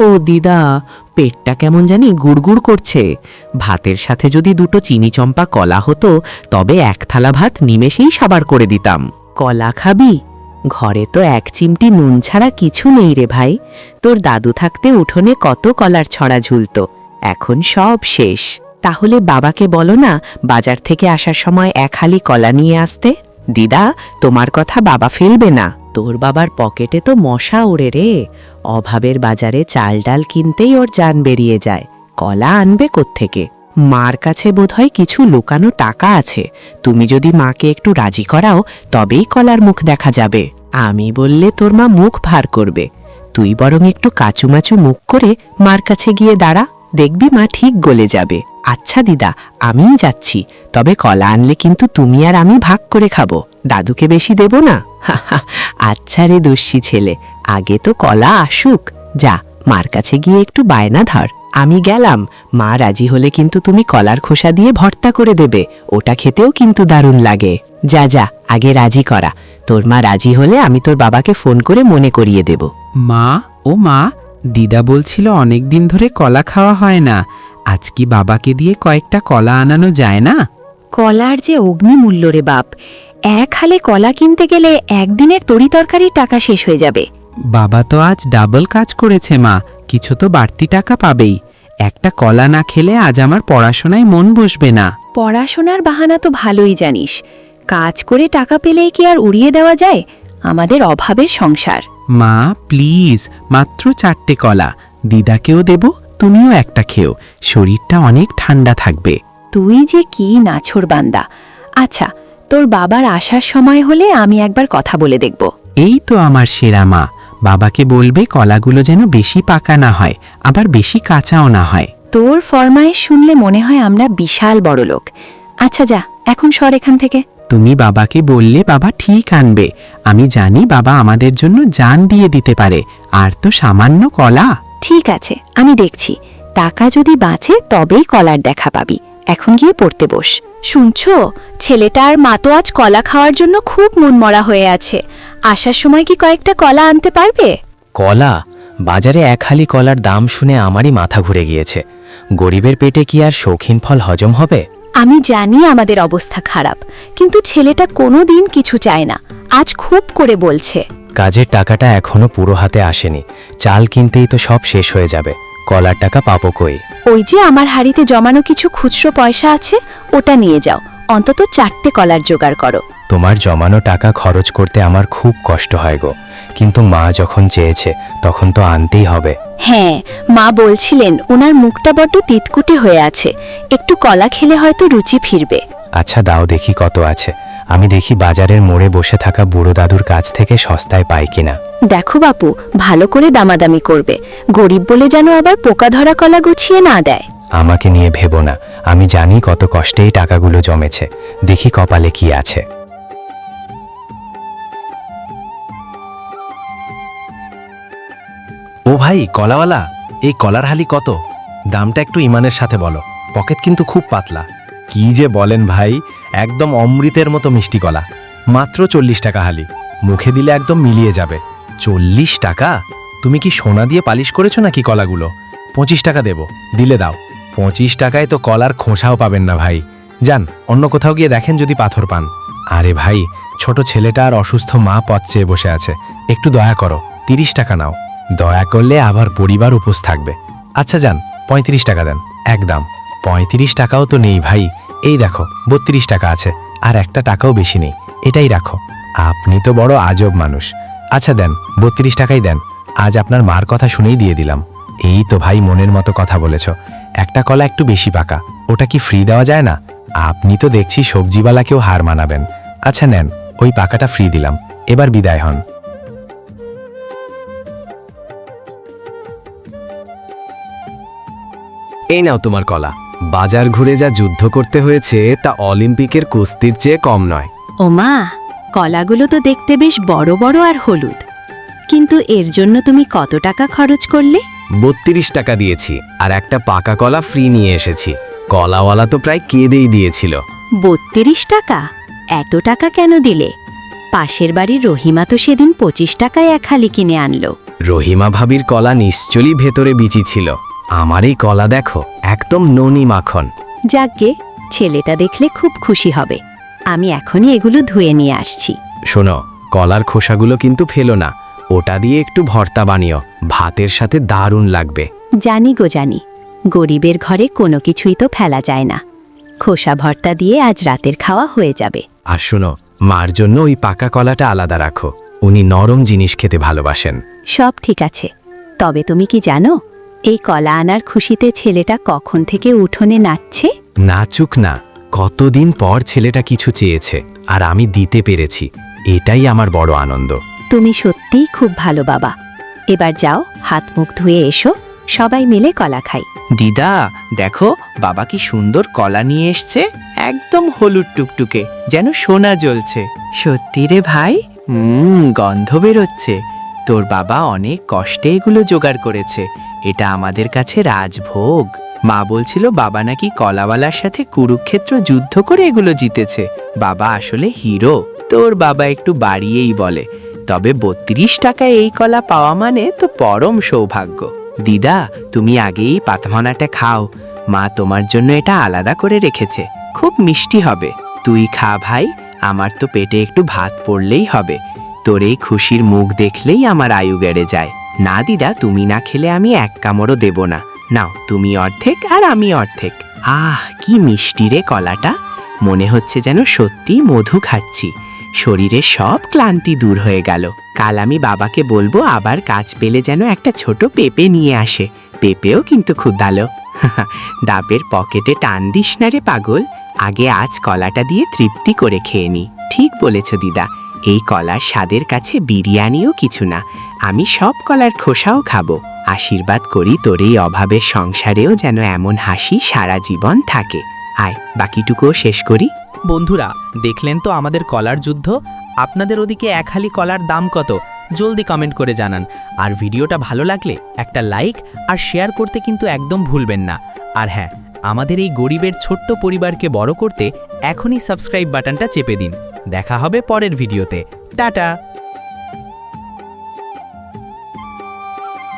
ও দিদা, পেটটা কেমন জানি গুড়গুড় করছে। ভাতের সাথে যদি দুটো চিনি চম্পা কলা হতো তবে এক থালা ভাত নিমেষেই সাবার করে দিতাম। কলা খাবি? ঘরে তো এক চিমটি নুন ছাড়া কিছু নেই রে ভাই। তোর দাদু থাকতে উঠোনে কত কলার ছড়া ঝুলত, এখন সব শেষ। তাহলে বাবাকে বলো না বাজার থেকে আসার সময় এক হালি কলা নিয়ে আসতে। দিদা, তোমার কথা বাবা ফেলবে না। তোর বাবার পকেটে তো মশা ওড়ে রে। অভাবের বাজারে চাল ডাল কিনতেই ওর জান বেরিয়ে যায়, কলা আনবে কোত্থেকে? মার কাছে বোধহয় কিছু লুকানো টাকা আছে। তুমি যদি মাকে একটু রাজি করাও তবেই কলার মুখ দেখা যাবে। আমি বললে তোর মা মুখ ভার করবে। তুই বরং একটু কাচুমাচু মুখ করে মার কাছে গিয়ে দাঁড়া, দেখবি মা ঠিক গলে যাবে। আচ্ছা দিদা, আমিই যাচ্ছি, তবে কলা আনলে কিন্তু তুমি আর আমি ভাগ করে খাবো, দাদুকে বেশি দেব না। আচ্ছা রে দস্যি ছেলে, আগে তো কলা আসুক। যা, মার কাছে গিয়ে একটু বায়না ধর। আমি গেলাম। মা রাজি হলে কিন্তু তুমি কলার খোসা দিয়ে ভর্তা করে দেবে, ওটা খেতেও কিন্তু দারুণ লাগে। যা যা, আগে রাজি করা। তোর মা রাজি হলে আমি তোর বাবাকে ফোন করে মনে করিয়ে দেব। মা, ও মা, দিদা বলছিল অনেক দিন ধরে কলা খাওয়া হয় না, আজ কি বাবাকে দিয়ে কয়েকটা কলা আনানো যায় না? কলার যে অগ্নিমূল্য রে বাপ, এক হালে কলা কিনতে গেলে একদিনের তরিতরকারির টাকা শেষ হয়ে যাবে। বাবা তো আজ ডাবল কাজ করেছে মা, কিছু তো বাড়তি টাকা পাবেই। একটা কলা না খেলে আজ আমার পড়াশোনায় মন বসবে না। পড়াশোনার বাহানা তো ভালোই জানিস, কাজ করে টাকা পেলেই কি আর উড়িয়ে দেওয়া যায়? আমাদের অভাবের সংসার। মা প্লিজ, মাত্র 4টে কলা, দিদাকেও দেব, তুমিও একটা খেও, শরীরটা অনেক ঠান্ডা থাকবে। তুই যে কি নাছোড় বান্দা। আচ্ছা, তোর বাবার আসার সময় হলে আমি একবার কথা বলে দেখব। এই তো আমার সেরা মা, বাবাকে বলবে কলাগুলো যেন বেশি পাকা না হয়, আবার বেশি কাঁচাও না হয়। তোর ফরমায়েশ শুনলে মনে হয় আমরা বিশাল বড় লোক। আচ্ছা যা, এখন সর এখান থেকে। তুমি বাবাকে বললে বাবা ঠিক আনবে। আমি জানি বাবা আমাদের জন্য জান দিয়ে দিতে পারে, আর তো সামান্য কলা। ঠিক আছে, আমি দেখছি, টাকা যদি বাঁচে তবেই কলার দেখা পাবি। এখন গিয়ে পড়তে বস। শুনছো, ছেলেটার মা তো আজ কলা খাওয়ার জন্য খুব মনমরা হয়ে আছে। আসার সময় কি কয়েকটা কলা আনতে পারবে? কলা? বাজারে এক হালি কলার দাম শুনে আমারই মাথা ঘুরে গিয়েছে। গরিবের পেটে কি আর শৌখিন ফল হজম হবে? আমি জানি আমাদের অবস্থা খারাপ, কিন্তু ছেলেটা কোনো দিন কিছু চায় না, আজ খুব করে বলছে। কাজের টাকাটা এখনো পুরো হাতে আসেনি, চাল কিনতেই তো সব শেষ হয়ে যাবে, কলার টাকা পাবো কই? ওই যে আমার হাড়িতে জমানো কিছু খুচরো পয়সা আছে, ওটা নিয়ে যাও, অন্তত 4টে কলার জোগাড় করো। তোমার জমানো টাকা খরচ করতে আমার খুব কষ্ট হয় গো, কিন্তু মা যখন চেয়েছে তখন তো আনতেই হবে। হ্যাঁ, মা বলছিলেন ওনার মুখটা বড্ড তিতকুটে হয়ে আছে, একটু কলা খেলে হয়তো রুচি ফিরবে। আচ্ছা দাও দেখি কত আছে, আমি দেখি বাজারের মোড়ে বসে থাকা বুড়ো দাদুর কাছ থেকে সস্তায় পাই কিনা। দেখো বাপু, ভালো করে দামাদামি করবে, গরিব বলে যেন আবার পোকা ধরা কলা গুছিয়ে না দেয়। আমাকে নিয়ে ভেবো না, আমি জানি কত কষ্টে এই টাকাগুলো জমেছে, দেখি কপালে কি আছে। ও ভাই কলাওয়ালা, এই কলার হালি কত? দামটা একটু ইমানের সাথে বলো, পকেট কিন্তু খুব পাতলা। কি যে বলেন ভাই, একদম অমৃতের মতো মিষ্টি কলা, মাত্র 40 টাকা হালি, মুখে দিলে একদম মিলিয়ে যাবে। 40 টাকা? তুমি কি সোনা দিয়ে পালিশ করেছো নাকি কলাগুলো? 25 টাকা দেব, দিলে দাও। 25 টাকায় তো কলার খোসাও পাবেন না ভাই। যান অন্য কোথাও গিয়ে দেখেন যদি পাথর পান। আরে ভাই, ছোট ছেলেটা আর অসুস্থ মা পথ চেয়ে বসে আছে, একটু দয়া করো, 30 টাকা নাও। দয়া করলে আবার পরিবার উপোস থাকবে। আচ্ছা যান, 35 টাকা দেন, একদম। 35 টাকাও তো নেই ভাই, এই দেখো 32 টাকা আছে, আর একটা টাকাও বেশি নেই, এটাই রাখো। আপনি তো বড় আজব মানুষ। আচ্ছা দেন, 32 টাকাই দেন, আজ আপনার মার কথা শুনেই দিয়ে দিলাম। এই তো ভাই মনের মতো কথা বলেছ। একটা কলা একটু বেশি পাকা, ওটা কি ফ্রি দেওয়া যায় না? আপনি তো দেখছি সবজিওয়ালাকেও হার মানাবেন। আচ্ছা নেন, ওই পাকাটা ফ্রি দিলাম, এবার বিদায় হন। এই নাও তোমার কলা। বাজার ঘুরে যা যুদ্ধ করতে হয়েছে তা অলিম্পিকের কুস্তির চেয়ে কম নয়। ওমা, কলাগুলো তো দেখতে বেশ বড় বড় আর হলুদ, কিন্তু এর জন্য তুমি কত টাকা খরচ করলে? 32 টাকা দিয়েছি, আর একটা পাকা কলা ফ্রি নিয়ে এসেছি। কলাওয়ালা তো প্রায় কেঁদেই দিয়েছিল। 32 টাকা? এত টাকা কেন দিলে? পাশের বাড়ির রহিমা তো সেদিন 25 টাকায় এক হালি কিনে আনলো। রহিমা ভাবির কলা নিশ্চয়ই ভেতরে বিচি ছিল। আমার এই কলা দেখো, একদম ননি মাখন। যাকগে, ছেলেটা দেখলে খুব খুশি হবে। আমি এখনই এগুলো ধুয়ে নিয়ে আসছি। শোনো, কলার খোসাগুলো কিন্তু ফেলো না, ওটা দিয়ে একটু ভর্তা বানিও, ভাতের সাথে দারুণ লাগবে। জানি গো জানি, গরিবের ঘরে কোনো কিছুই তো ফেলা যায় না। খোসা ভর্তা দিয়ে আজ রাতের খাওয়া হয়ে যাবে। আর শোনো, মার জন্য ওই পাকা কলাটা আলাদা রাখো, উনি নরম জিনিস খেতে ভালোবাসেন। সব ঠিক আছে, তবে তুমি কি জানো এই কলা আনার খুশিতে ছেলেটা কখন থেকে উঠোনে নাচছে? নাচুক না, কতদিন পর ছেলেটা কিছু চেয়েছে আর আমি দিতে পেরেছি, এটাই আমার বড় আনন্দ। তুমি সত্যিই খুব ভালো বাবা। এবার যাও, হাত মুখ ধুয়ে এসো, সবাই মিলে কলা খাই। দিদা দেখো, বাবা কি সুন্দর কলা নিয়ে এসছে, একদম হলুদ টুকটুকে, যেন সোনা জ্বলছে। সত্যি রে ভাই, গন্ধ বেরোচ্ছে। তোর বাবা অনেক কষ্টে এগুলো জোগাড় করেছে, এটা আমাদের কাছে রাজভোগ। মা বলছিল বাবা নাকি কলাওয়ালার সাথে কুরুক্ষেত্র যুদ্ধ করে এগুলো জিতেছে। বাবা আসলে হিরো। তোর বাবা একটু বাড়িয়েই বলে, তবে 32 টাকায় এই কলা পাওয়া মানে তো পরম সৌভাগ্য। দিদা, তুমি আগেই পাতমনাটা খাও, মা তোমার জন্য এটা আলাদা করে রেখেছে, খুব মিষ্টি হবে। তুই খা ভাই, আমার তো পেটে একটু ভাত পড়লেই হবে। তোর এই খুশির মুখ দেখলেই আমার আয়ু বেড়ে যায়। না দিদা, তুমি না খেলে আমি এক কামড়ও দেব না। নাও, তুমি অর্ধেক আর আমি অর্ধেক। আহ, কি মিষ্টি রে কলাটা, মনে হচ্ছে যেন সত্যি মধু খাচ্ছি। শরীরের সব ক্লান্তি দূর হয়ে গেল। কাল আমি বাবাকে বলবো আবার কাজ পেলে যেন একটা ছোট পেঁপে নিয়ে আসে। পেঁপেও কিন্তু ক্ষুধালো। ডাবের পকেটে টান দিস না রে পাগল, আগে আজ কলাটা দিয়ে তৃপ্তি করে খেয়ে নি। ঠিক বলেছ দিদা, এই কলার স্বাদের কাছে বিরিয়ানিও কিছু না। আমি সব কলার খোসাও খাবো। আশীর্বাদ করি তোর এই অভাবের সংসারেও যেন এমন হাসি সারা জীবন থাকে। আয়, বাকিটুকুও শেষ করি। বন্ধুরা, দেখলেন তো আমাদের কলার যুদ্ধ। আপনাদের ওদিকে এক হালি কলার দাম কত? জলদি কমেন্ট করে জানান। আর ভিডিওটা ভালো লাগলে একটা লাইক আর শেয়ার করতে কিন্তু একদম ভুলবেন না। আর হ্যাঁ, আমাদের এই গরিবের ছোট্ট পরিবারকে বড় করতে এখনই সাবস্ক্রাইব বাটনটা চেপে দিন। দেখা হবে পরের ভিডিওতে। টাটা।